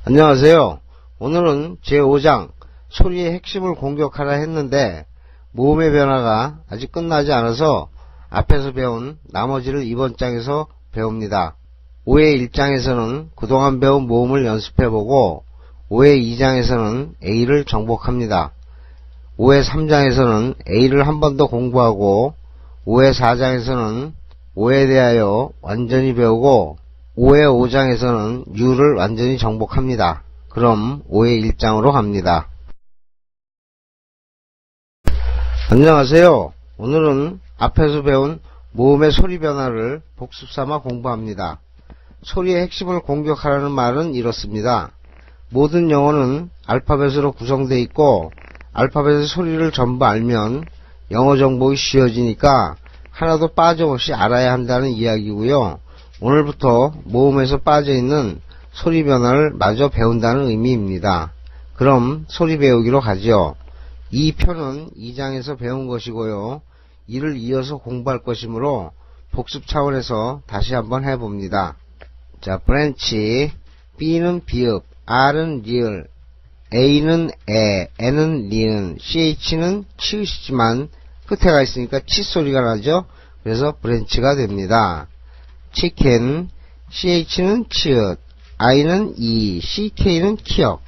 안녕하세요. 오늘은 제5장 소리의 핵심을 공격하라 했는데 모음의 변화가 아직 끝나지 않아서 앞에서 배운 나머지를 이번 장에서 배웁니다. 5회 1장에서는 그동안 배운 모음을 연습해보고 5회 2장에서는 A를 정복합니다. 5회 3장에서는 A를 한 번 더 공부하고 5회 4장에서는 5에 대하여 완전히 배우고 5회 5장에서는 U를 완전히 정복합니다. 그럼 5회 1장으로 갑니다. 안녕하세요. 오늘은 앞에서 배운 모음의 소리 변화를 복습삼아 공부합니다. 소리의 핵심을 공격하라는 말은 이렇습니다. 모든 영어는 알파벳으로 구성되어 있고 알파벳의 소리를 전부 알면 영어 정복이 쉬워지니까 하나도 빠짐없이 알아야 한다는 이야기고요. 오늘부터 모음에서 빠져있는 소리 변화를 마저 배운다는 의미입니다. 그럼 소리 배우기로 가죠. 이 표는 2장에서 배운 것이고요. 이를 이어서 공부할 것이므로 복습 차원에서 다시 한번 해봅니다. 자, 브랜치, B는 비읍, R은 리을, A는 에, N은 니은, CH는 치읓이지만 끝에 가 있으니까 치 소리가 나죠. 그래서 브랜치가 됩니다. 치킨, CH는 치읓, I는 이, CK는 키역,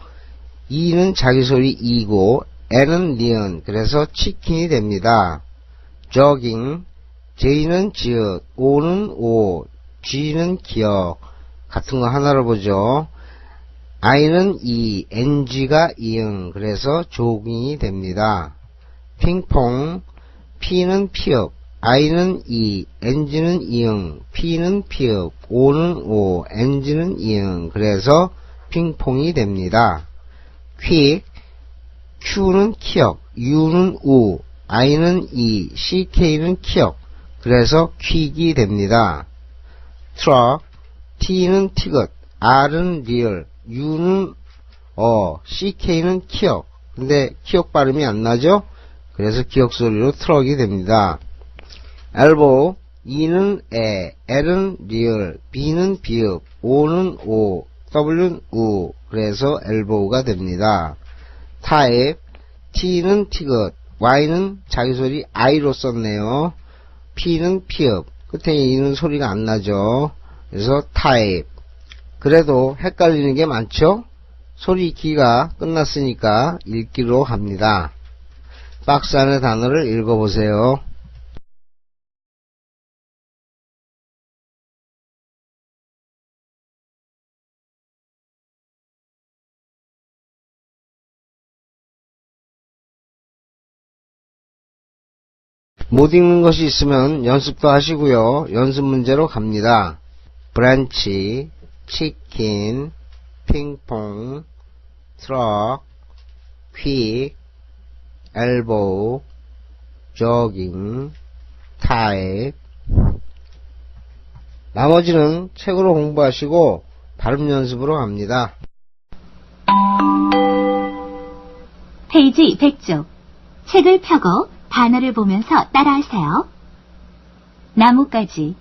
E는 자기소리 이고, N은 니은, 그래서 치킨이 됩니다. 조깅, J는 지읒, O는 오, G는 기역, 같은 거 하나로 보죠. I는 이, NG가 이응, 그래서 조깅이 됩니다. 핑퐁, P는 피읍, I는 이, NG는 이응, P는 피읍, O는 오, NG는 이응, 그래서 핑퐁이 됩니다. 퀵, Q는 키역, U는 우, I는 이, CK는 키역, 그래서 퀵이 됩니다. 트럭, T는 티귿, R은 리을, U는 CK는 키역, 근데 키역 발음이 안 나죠? 그래서 기역 소리로 트럭이 됩니다. 엘보우, E는 에, L은 리을, B는 비읍, O는 오, W는 우, 그래서 엘보우가 됩니다. 타입, T는 티귿, Y는 자기소리 I로 썼네요. P는 피읍, 끝에 E는 소리가 안 나죠. 그래서 타입. 그래도 헷갈리는 게 많죠? 소리 읽기가 끝났으니까 읽기로 합니다. 박스 안의 단어를 읽어보세요. 못 읽는 것이 있으면 연습도 하시고요. 연습 문제로 갑니다. 브랜치, 치킨, 핑퐁, 트럭, 퀵, 엘보우, 조깅, 타입. 나머지는 책으로 공부하시고 발음 연습으로 갑니다. 페이지 100쪽. 책을 펴고 단어를 보면서 따라하세요. 나뭇가지,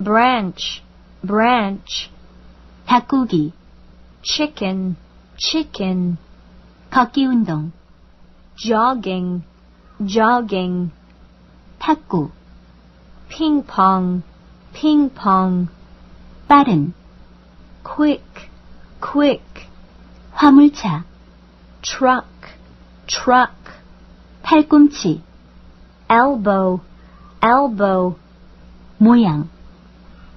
branch, branch, 닭고기, chicken, chicken, 걷기 운동, jogging, jogging, 탁구, ping pong, ping pong, 빠른, quick, quick, 화물차, truck, truck, 팔꿈치, elbow, elbow, 모양,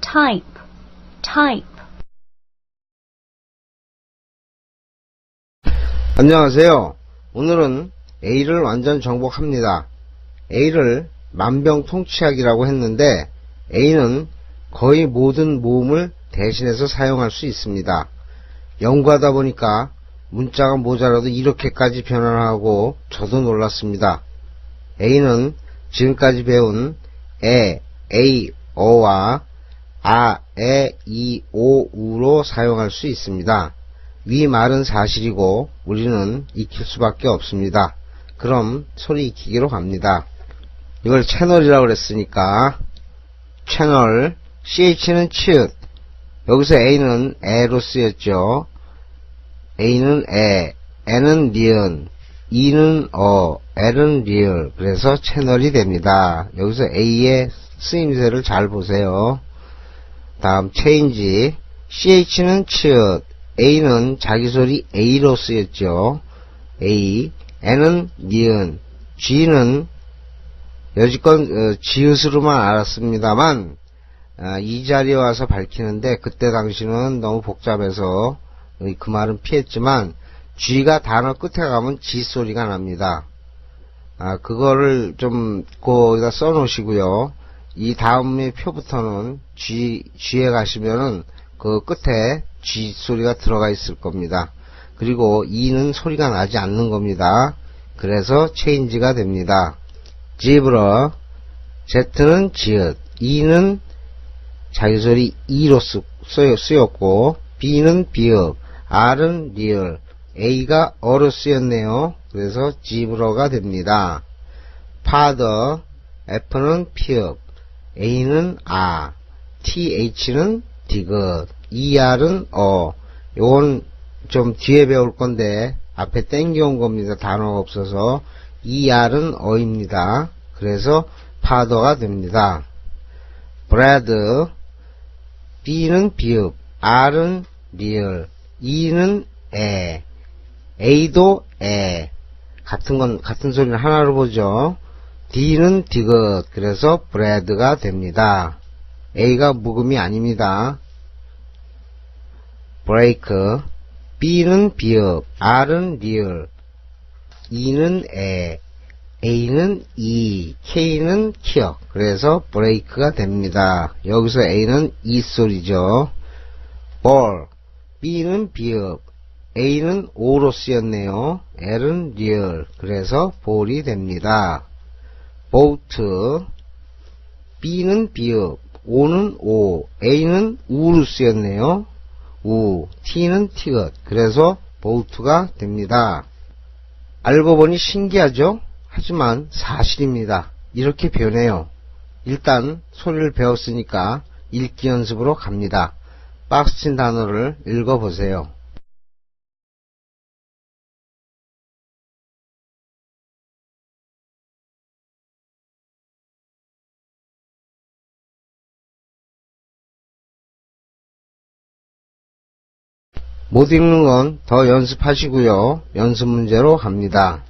type, type. 안녕하세요. 오늘은 A를 완전 정복합니다. A를 만병통치약이라고 했는데 A는 거의 모든 모음을 대신해서 사용할 수 있습니다. 연구하다 보니까 문자가 모자라도 이렇게까지 변환하고 저도 놀랐습니다. A는 지금까지 배운 에, A, 어와 아, 에, 이, 오, 우로 사용할 수 있습니다. 위 말은 사실이고 우리는 익힐 수밖에 없습니다. 그럼 소리 익히기로 갑니다. 이걸 채널이라고 그랬으니까 채널, CH는 치읓, 여기서 A는 에로 쓰였죠. A는 에, N은 니은, E는 L은 리을. 그래서 채널이 됩니다. 여기서 A의 쓰임새를 잘 보세요. 다음 change. CH는 치읓, A는 자기소리 A로 쓰였죠. A, N은 니은, G는 여지껏 지읒으로만 알았습니다만 이 자리에 와서 밝히는데 그때 당시는 너무 복잡해서 그 말은 피했지만 G가 단어 끝에 가면 G 소리가 납니다. 그거를 좀 거기다 써 놓으시고요. 이 다음의 표부터는 G에 가시면은 그 끝에 G 소리가 들어가 있을 겁니다. 그리고 E는 소리가 나지 않는 겁니다. 그래서 change가 됩니다. zebra, Z는 지읒, E는 자기소리 E로 쓰였고, B는 비읍, R은 리을, A가 어로 쓰였네요. 그래서 zebra가 됩니다. father, F는 피읍, A는 아, TH는 디귿, ER은 요건 좀 뒤에 배울 건데 앞에 땡겨온 겁니다. 단어가 없어서. ER은 어입니다. 그래서 father가 됩니다. bread, B는 비읍, R은 리을, E는 에, A도 에. 같은 소리는 하나로 보죠. D는 디귿. 그래서 bread가 됩니다. A가 묵음이 아닙니다. break, B는 비읍, R은 리을, E는 에, A는 이, K는 키역. 그래서 break가 됩니다. 여기서 A는 이 소리죠. ball, B는 비읍, A는 오로 쓰였네요. L은 리을. 그래서 ball이 됩니다. boat, B는 비읍, O는 오, A는 우로 쓰였네요. 우, T는 티귿. 그래서 boat가 됩니다. 알고 보니 신기하죠? 하지만 사실입니다. 이렇게 변해요. 일단 소리를 배웠으니까 읽기 연습으로 갑니다. 박스 친 단어를 읽어보세요. 못 읽는 건 더 연습하시고요. 연습 문제로 갑니다.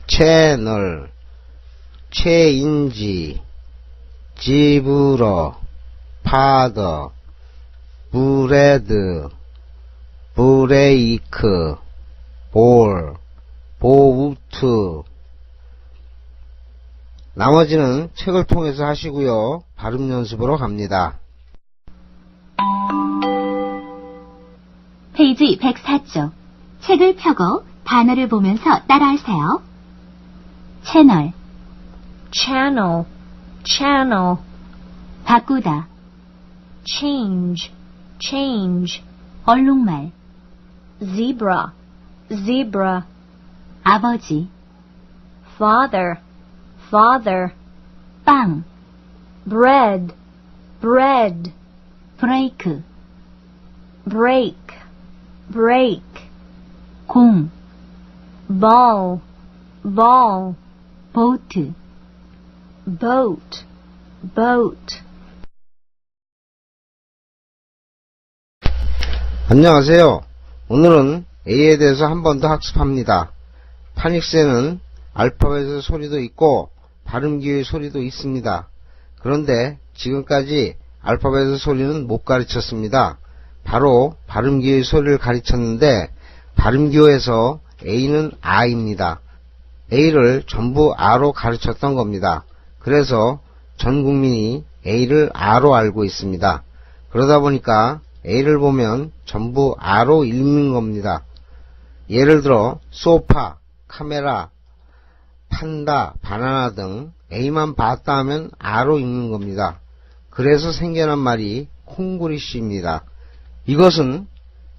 채널, 체인지, 지브러, 파더, 브레드, 브레이크, 볼, 보우트. 나머지는 책을 통해서 하시고요. 발음 연습으로 갑니다. 페이지 104쪽. 책을 펴고 단어를 보면서 따라하세요. 채널, channel, channel, 바꾸다, change, change, 얼룩말, zebra, zebra, 아버지, father, father, 빵, bread, bread, 브레이크, break, break, 공, ball, ball, 보트, boat, boat. 안녕하세요. 오늘은 A에 대해서 한 번 더 학습합니다. 파닉스에는 알파벳의 소리도 있고 발음기의 소리도 있습니다. 그런데 지금까지 알파벳의 소리는 못 가르쳤습니다. 바로 발음기의 소리를 가르쳤는데 발음기호에서 A는 아입니다. A를 전부 아로 가르쳤던 겁니다. 그래서 전 국민이 A를 아로 알고 있습니다. 그러다 보니까 A를 보면 전부 아로 읽는 겁니다. 예를 들어 소파, 카메라, 판다, 바나나 등 A만 봤다 하면 아로 읽는 겁니다. 그래서 생겨난 말이 콩구리쉬입니다. 이것은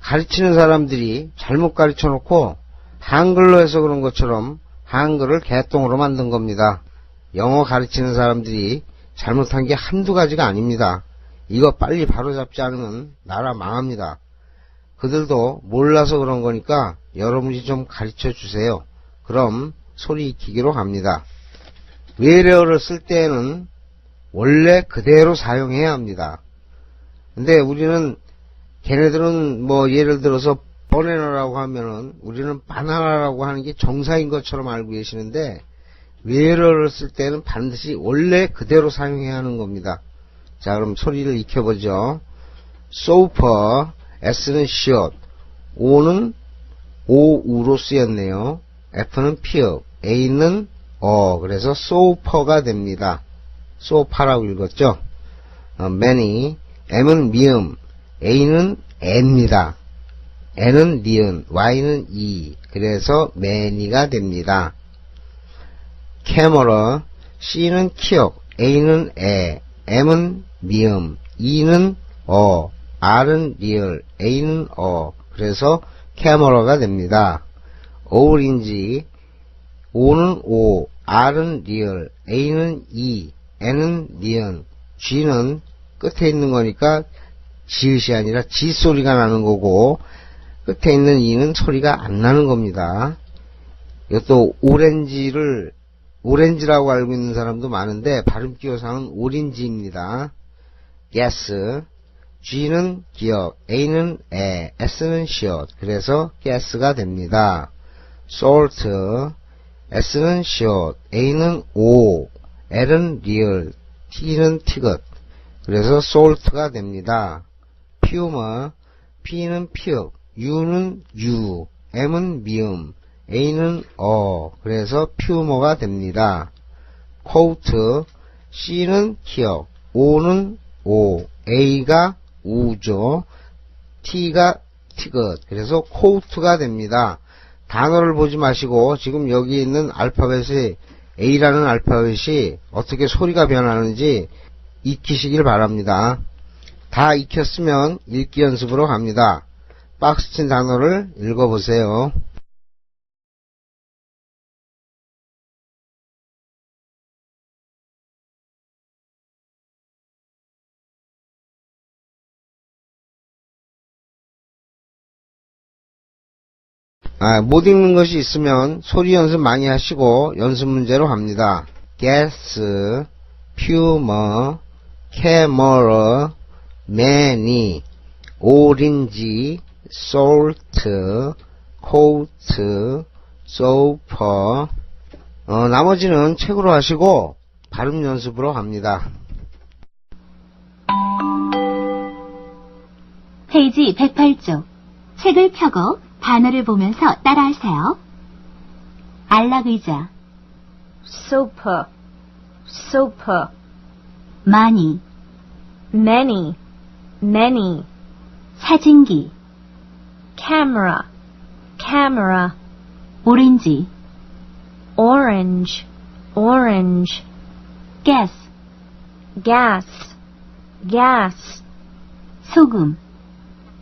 가르치는 사람들이 잘못 가르쳐 놓고 한글로 해서 그런 것처럼 한글을 개똥으로 만든 겁니다. 영어 가르치는 사람들이 잘못한 게 한두 가지가 아닙니다. 이거 빨리 바로잡지 않으면 나라 망합니다. 그들도 몰라서 그런 거니까 여러분이 좀 가르쳐 주세요. 그럼 소리 익히기로 갑니다. where를 쓸 때에는 원래 그대로 사용해야 합니다. 근데 우리는 걔네들은 뭐 예를 들어서 버네너라고 하면은 우리는 바나나라고 하는 게 정사인 것처럼 알고 계시는데 where를 쓸 때는 반드시 원래 그대로 사용해야 하는 겁니다. 자, 그럼 소리를 익혀보죠. sofa, S는 short, O는 오우로 쓰였네요. F는 피읍, A는 그래서 sofa가 됩니다. sofa라고 읽었죠. many, M은 미음, A는 N입니다. N은 니은, Y는 E, 그래서 many가 됩니다. camera, C는 키역, A는 에, M은 미음, E는 R은 리을, A는 그래서 camera가 됩니다. orange, O는 O, R은 리을, A는 E, N은 니은, G는 끝에 있는 거니까 지읒이 아니라 지 소리가 나는 거고 끝에 있는 E는 소리가 안 나는 겁니다. 이것도 오렌지라고 알고 있는 사람도 많은데 발음 기호상은 오렌지입니다. gas, G는 기역, A는 에, S는 short, 그래서 gas가 됩니다. salt, S는 short, A는 O, L은 리을, T는 티귿, 그래서 salt가 됩니다. puma, P는 피읍, U는 U, M은 미음, A는 그래서 puma가 됩니다. coat, C는 키역, O는 O, A가 우죠. T가 티귿, 그래서 coat가 됩니다. 단어를 보지 마시고 지금 여기 있는 알파벳이 A라는 알파벳이 어떻게 소리가 변하는지 익히시길 바랍니다. 다 익혔으면 읽기 연습으로 갑니다. 박스 친 단어를 읽어보세요. 못 읽는 것이 있으면 소리 연습 많이 하시고 연습 문제로 갑니다. gas, puma, camera, many, orange, salt, coat, sofa. 나머지는 책으로 하시고 발음 연습으로 갑니다. 페이지 108쪽. 책을 펴고 단어를 보면서 따라하세요. 안락의자, sofa, sofa, 많이, many, many, 사진기, camera, camera, 오렌지, orange, orange, 가스, gas, gas, 소금,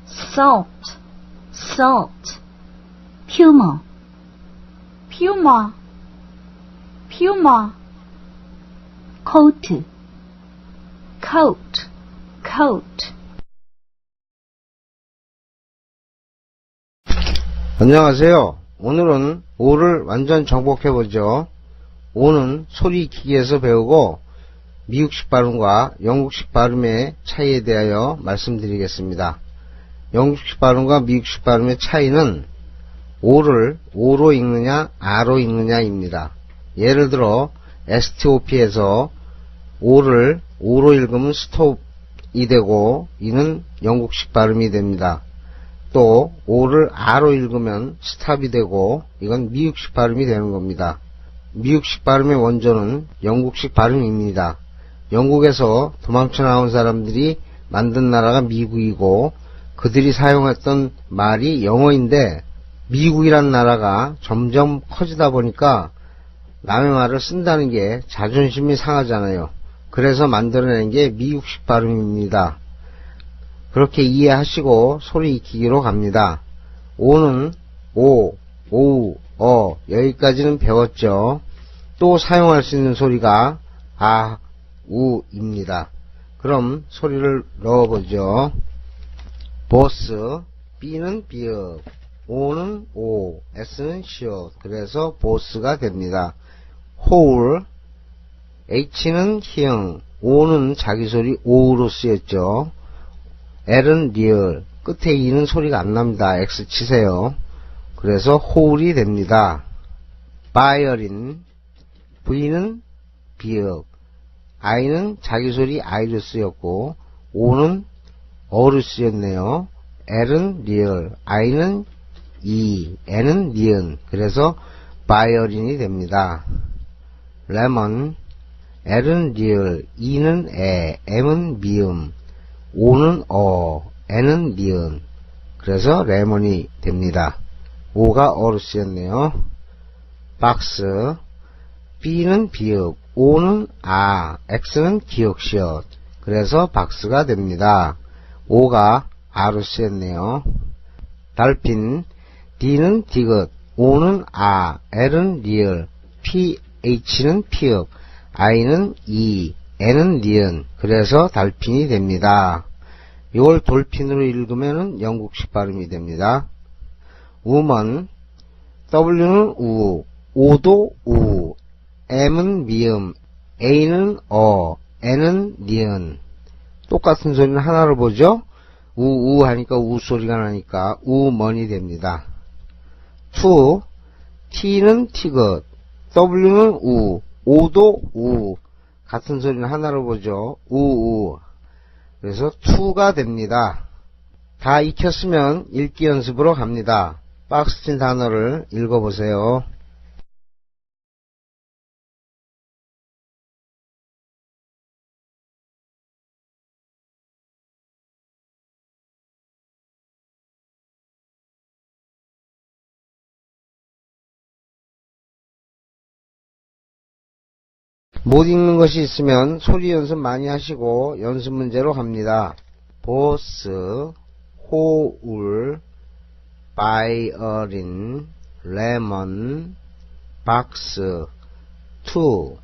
salt, salt, 퓨머, puma, puma, 코트, coat, coat. 안녕하세요. 오늘은 오를 완전 정복해보죠. 오는 소리 익히기에서 배우고 미국식 발음과 영국식 발음의 차이에 대하여 말씀드리겠습니다. 영국식 발음과 미국식 발음의 차이는 오를 오로 읽느냐 아로 읽느냐입니다. 예를 들어 STOP에서 오를 오로 읽으면 스톱이 되고 이는 영국식 발음이 됩니다. 또 오를 아로 읽으면 스탑이 되고 이건 미국식 발음이 되는 겁니다. 미국식 발음의 원조는 영국식 발음입니다. 영국에서 도망쳐 나온 사람들이 만든 나라가 미국이고 그들이 사용했던 말이 영어인데 미국이란 나라가 점점 커지다 보니까 남의 말을 쓴다는 게 자존심이 상하잖아요. 그래서 만들어낸 게 미국식 발음입니다. 그렇게 이해하시고 소리 익히기로 갑니다. 오는 오, 오우, 여기까지는 배웠죠. 또 사용할 수 있는 소리가 아, 우입니다. 그럼 소리를 넣어보죠. boss, B는 비읍, O는 O, S는 시옷. 그래서 보스가 됩니다. whole, H는 희응, O는 자기소리 오로 쓰였죠. L은 리얼, 끝에 E는 소리가 안 납니다. X 치세요. 그래서 whole이 됩니다. violin, V는 비읍, I는 자기소리 I로 쓰였고, O는 어로 쓰였네요. L은 리얼, I는 E, N은 니은. 그래서 violin이 됩니다. lemon, L은 리얼, E는 에, M은 미음, O는 어, N은 니은. 그래서 레몬이 됩니다. O가 어로 쓰였네요. 박스, B는 비읍, O는 아, X는 기억시옷. 그래서 박스가 됩니다. O가 아로 쓰였네요. 달핀, D는 디귿, O는 아, L은 리얼, H는 피읍, I는 이, N은 니은. 그래서 달핀이 됩니다. 이걸 돌핀으로 읽으면 영국식 발음이 됩니다. woman, W는 우, O도 우, M은 미음, A는 어, N은 니은. 똑같은 소리는 하나로 보죠. 우우 하니까 우 소리가 나니까 우먼이 됩니다. to, T는 티귿, W는 우, O도 우. 같은 소리는 하나로 보죠. 우우. 그래서 to가 됩니다. 다 익혔으면 읽기 연습으로 갑니다. 박스 친 단어를 읽어보세요. 못 읽는 것이 있으면 소리 연습 많이 하시고 연습 문제로 갑니다. 보스, 호울, 바이어린, 레몬, 박스, 투,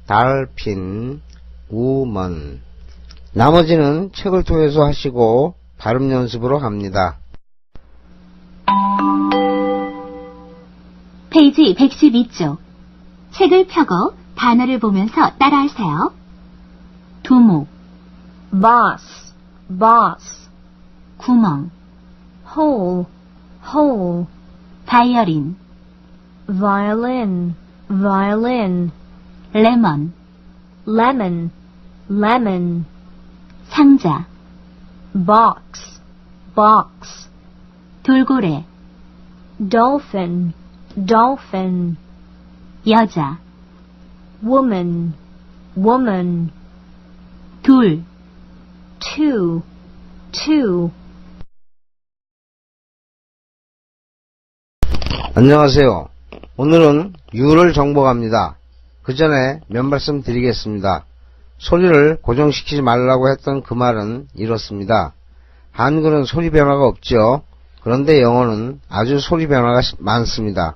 달핀, 우먼. 나머지는 책을 통해서 하시고 발음 연습으로 갑니다. 페이지 112쪽. 책을 펴고 단어를 보면서 따라하세요. 두목, boss, boss, 구멍, hole, hole, 바이어린, violin, violin, 레몬, lemon, lemon, 상자, box, box, 돌고래, dolphin, dolphin, 여자, woman, woman, 둘, two, two. 안녕하세요. 오늘은 유를 정복합니다. 그 전에 몇 말씀 드리겠습니다. 소리를 고정시키지 말라고 했던 그 말은 이렇습니다. 한글은 소리 변화가 없죠. 그런데 영어는 아주 소리 변화가 많습니다.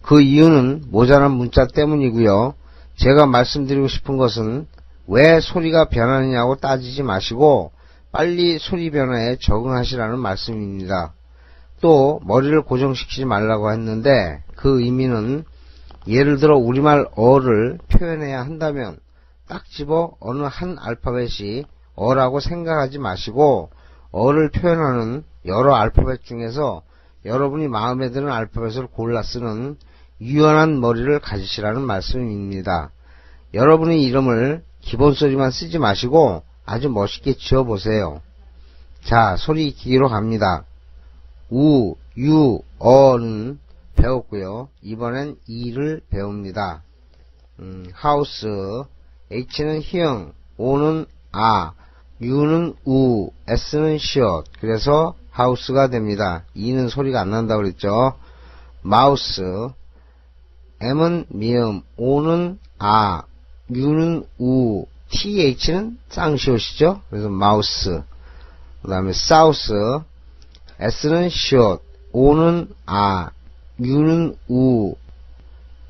그 이유는 모자란 문자 때문이고요. 제가 말씀드리고 싶은 것은 왜 소리가 변하느냐고 따지지 마시고 빨리 소리 변화에 적응하시라는 말씀입니다. 또 머리를 고정시키지 말라고 했는데 그 의미는 예를 들어 우리말 어를 표현해야 한다면 딱 집어 어느 한 알파벳이 어라고 생각하지 마시고 어를 표현하는 여러 알파벳 중에서 여러분이 마음에 드는 알파벳을 골라 쓰는 유연한 머리를 가지시라는 말씀입니다. 여러분의 이름을 기본 소리만 쓰지 마시고 아주 멋있게 지어보세요. 자, 소리 익히기로 갑니다. 우, 유, 어는 배웠고요. 이번엔 이를 배웁니다. 하우스, H는 희응, O는 아, U는 우, S는 시옷. 그래서 하우스가 됩니다. E는 소리가 안 난다고 그랬죠. 마우스, M은 미음, O는 아, U는 우, TH는 쌍시옷이죠. 그래서 마우스. 그 다음에 사우스, S는 시옷, O는 아, U는 우,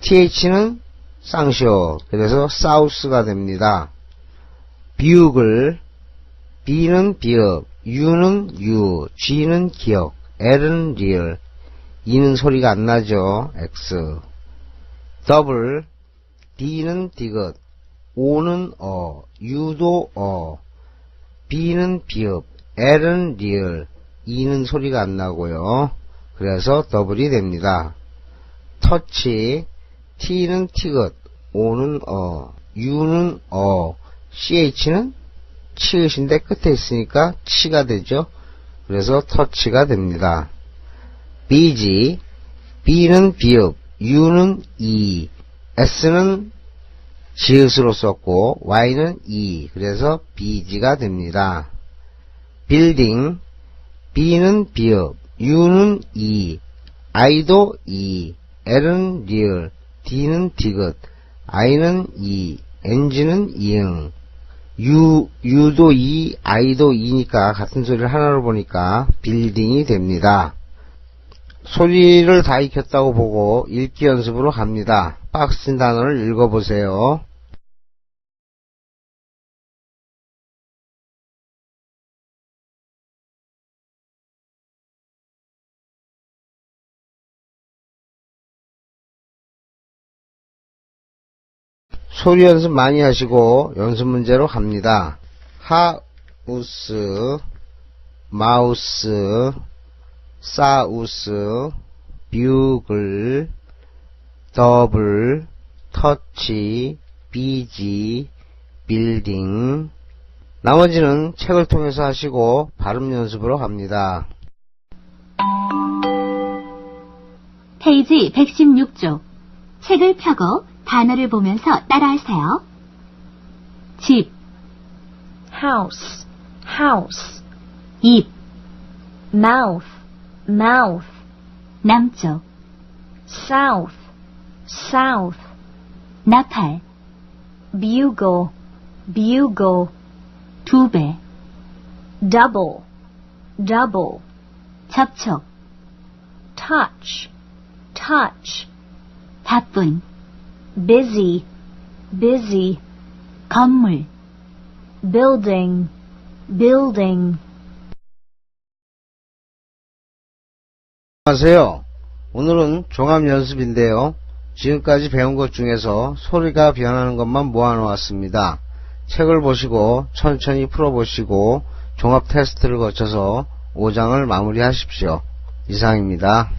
TH는 쌍시옷. 그래서 사우스가 됩니다. 비읍을, B는 비읍, U는 유, G는 기억, L은 리얼, E는 소리가 안 나죠. X. 더블, D는 디귿, O는 U도 B는 비읍, L은 리얼, E는 소리가 안 나고요. 그래서 더블이 됩니다. 터치, T는 티귿, O는 U는 CH는 치읓인데 끝에 있으니까 치가 되죠. 그래서 터치가 됩니다. BG, B는 비읍, U는 E, S는 지읒으로 썼고 Y는 E, 그래서 BG가 됩니다. 빌딩, B는 비읍, U는 E, I도 E, L은 리얼, D는 디귿, I는 E, NG는 이응, U도 E, I도 E니까 같은 소리를 하나로 보니까 빌딩이 됩니다. 소리를 다 익혔다고 보고 읽기 연습으로 갑니다. 박스인 단어를 읽어보세요. 소리 연습 많이 하시고 연습 문제로 갑니다. 하우스, 마우스, 사우스, 뷰글, 더블, 터치, 비지, 빌딩. 나머지는 책을 통해서 하시고 발음 연습으로 갑니다. 페이지 116쪽. 책을 펴고 단어를 보면서 따라하세요. 집, house, house, 입, mouth, mouth, 남쪽, south, south, 나팔, bugle, bugle, 두 배, double, double, 접촉, touch, touch, 바쁜, busy, busy, 건물, building, building. 안녕하세요. 오늘은 종합 연습인데요. 지금까지 배운 것 중에서 소리가 변하는 것만 모아놓았습니다. 책을 보시고 천천히 풀어보시고 종합 테스트를 거쳐서 5장을 마무리하십시오. 이상입니다.